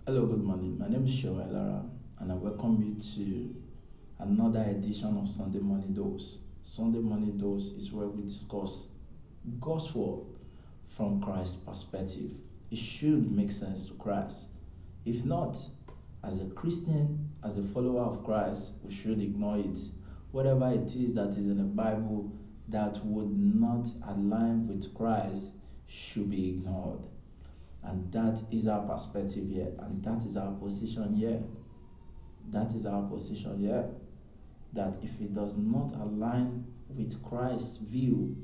Hello, good morning. My name is Lara, and I welcome you to another edition of Sunday Morning Dose. Sunday Morning Dose is where we discuss God's Word from Christ's perspective. It should make sense to Christ. If not, as a Christian, as a follower of Christ, we should ignore it. Whatever it is that is in the Bible that would not align with Christ should be ignored. And that is our perspective here, and that is our position here. That is our position here. That if it does not align with Christ's view,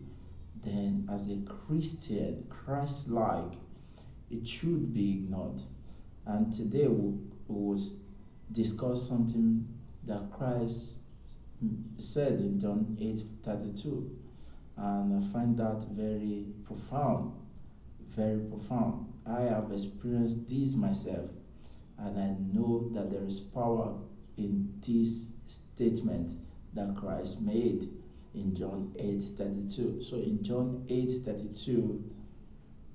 then as a Christian, Christ-like, it should be ignored. And today we will discuss something that Christ said in John 8:32, and I find that very profound. Very profound. I have experienced this myself, and I know that there is power in this statement that Christ made in John 8:32. So in John 8:32,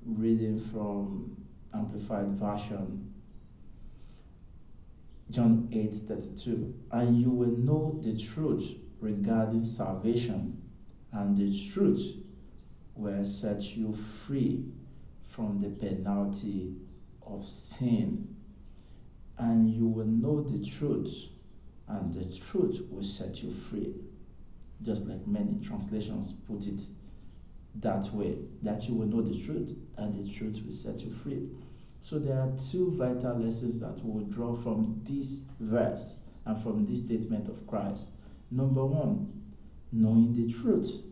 reading from Amplified Version, John 8:32, and you will know the truth regarding salvation, and the truth will set you free from the penalty of sin. And you will know the truth, and the truth will set you free. Just like many translations put it that way, that you will know the truth, and the truth will set you free. So there are two vital lessons that we will draw from this verse and from this statement of Christ. Number one, knowing the truth.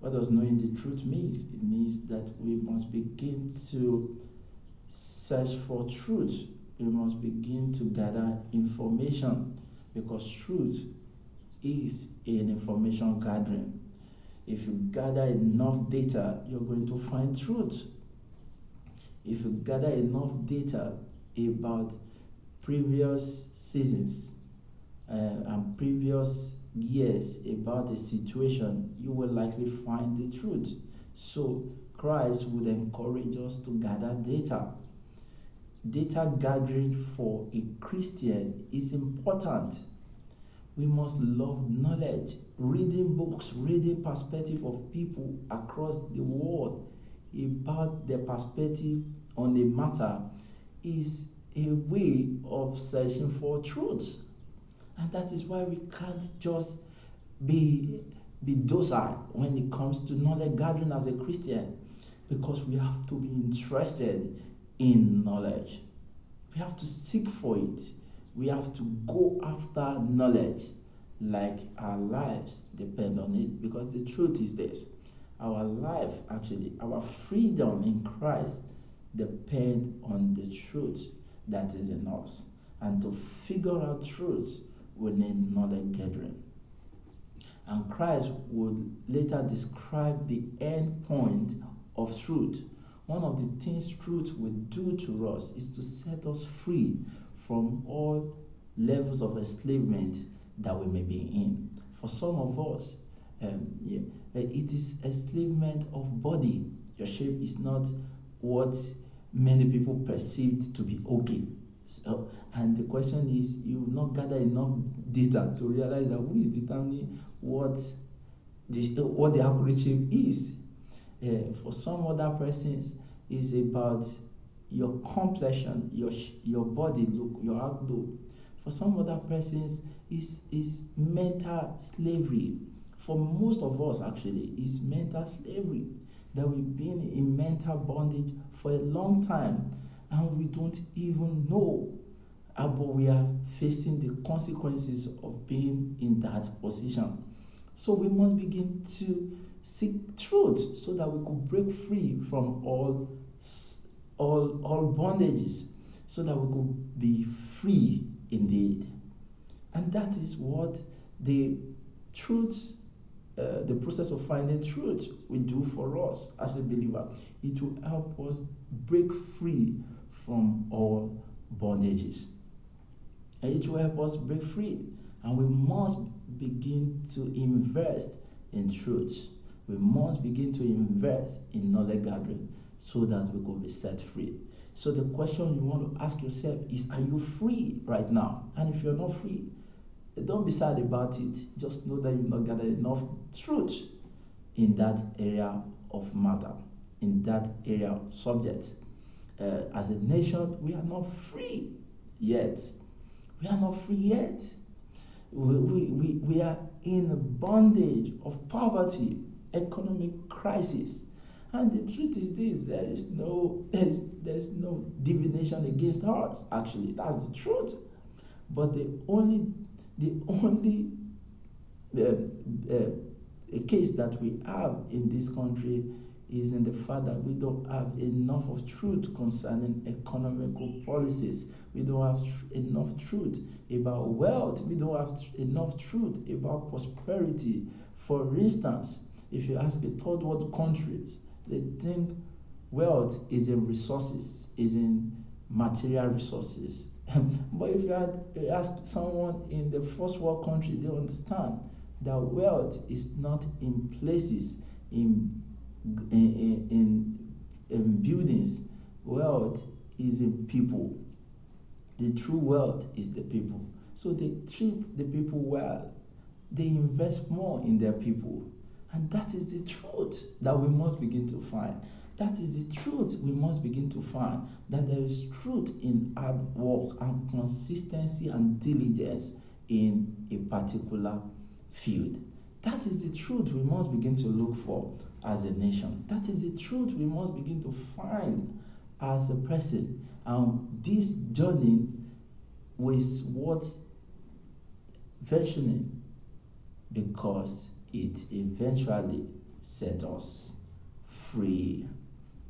What does knowing the truth mean? It means that we must begin to search for truth. We must begin to gather information, because truth is an information gathering. If you gather enough data, you're going to find truth. If you gather enough data about previous seasons and previous years about a situation, you will likely find the truth. So Christ would encourage us to gather data. Data gathering for a Christian is important. We must love knowledge, reading books, reading perspective of people across the world about their perspective on a matter is a way of searching for truth. And that is why we can't just be docile when it comes to knowledge gathering as a Christian, because we have to be interested in knowledge. We have to seek for it. We have to go after knowledge like our lives depend on it, because the truth is this. Our life, actually, our freedom in Christ depend on the truth that is in us. And to figure out truth, we need knowledge gathering. And Christ would later describe the end point of truth. One of the things truth will do to us is to set us free from all levels of enslavement that we may be in. For some of us, it is enslavement of body. Your shape is not what many people perceived to be okay. So, and the question is, you will not gather enough data to realize that who is determining what the accurate shape is. For some other persons, is about your complexion, your body look, your outlook. For some other persons, is mental slavery. For most of us, actually, is mental slavery, that we've been in mental bondage for a long time, and we don't even know, but we are facing the consequences of being in that position. So we must begin to seek truth so that we could break free from all bondages, so that we could be free indeed. And that is what the truth, the process of finding truth will do for us as a believer. It will help us break free from all bondages. And it will help us break free. And we must begin to invest in truth. We must begin to invest in knowledge gathering so that we could be set free. So the question you want to ask yourself is, are you free right now? And if you're not free, don't be sad about it. Just know that you've not gathered enough truth in that area of matter, in that area of subject. As a nation, we are not free yet. We are not free yet. We are in bondage of poverty, economic crisis. And the truth is this, there's no divination against us, actually. That's the truth. But the only case that we have in this country is in the fact that we don't have enough of truth concerning economical policies. We don't have enough truth about wealth. We don't have enough truth about prosperity. For instance, if you ask the third world countries, they think wealth is in resources, is in material resources. But if you ask someone in the first world country, they understand that wealth is not in places, in buildings. Wealth is in people. The true wealth is the people. So they treat the people well. They invest more in their people. And that is the truth that we must begin to find. That is the truth we must begin to find. That there is truth in hard work and consistency and diligence in a particular field. That is the truth we must begin to look for as a nation. That is the truth we must begin to find as a person. And this journey was worth venturing because it eventually set us free.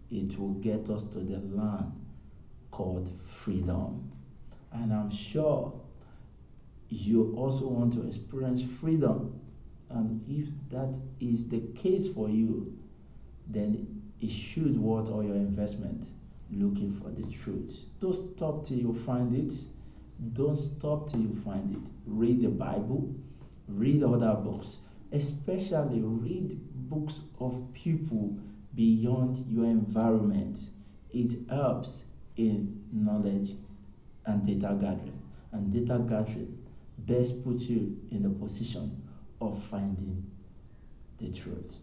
It will get us to the land called freedom. And I'm sure you also want to experience freedom. And if that is the case for you, then it should worth all your investment looking for the truth. Don't stop till you find it. Don't stop till you find it. Read the Bible, read other books, especially read books of people beyond your environment. It helps in knowledge and data gathering. And data gathering best puts you in the position of finding the truth.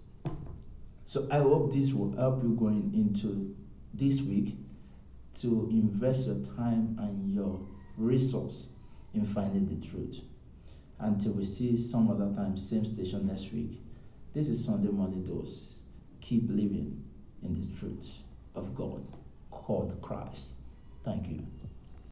So I hope this will help you going into this week to invest your time and your resource in finding the truth. Until we see some other time, same station next week. This is Sunday Morning Dose. Keep living in the truth of God called Christ. Thank you.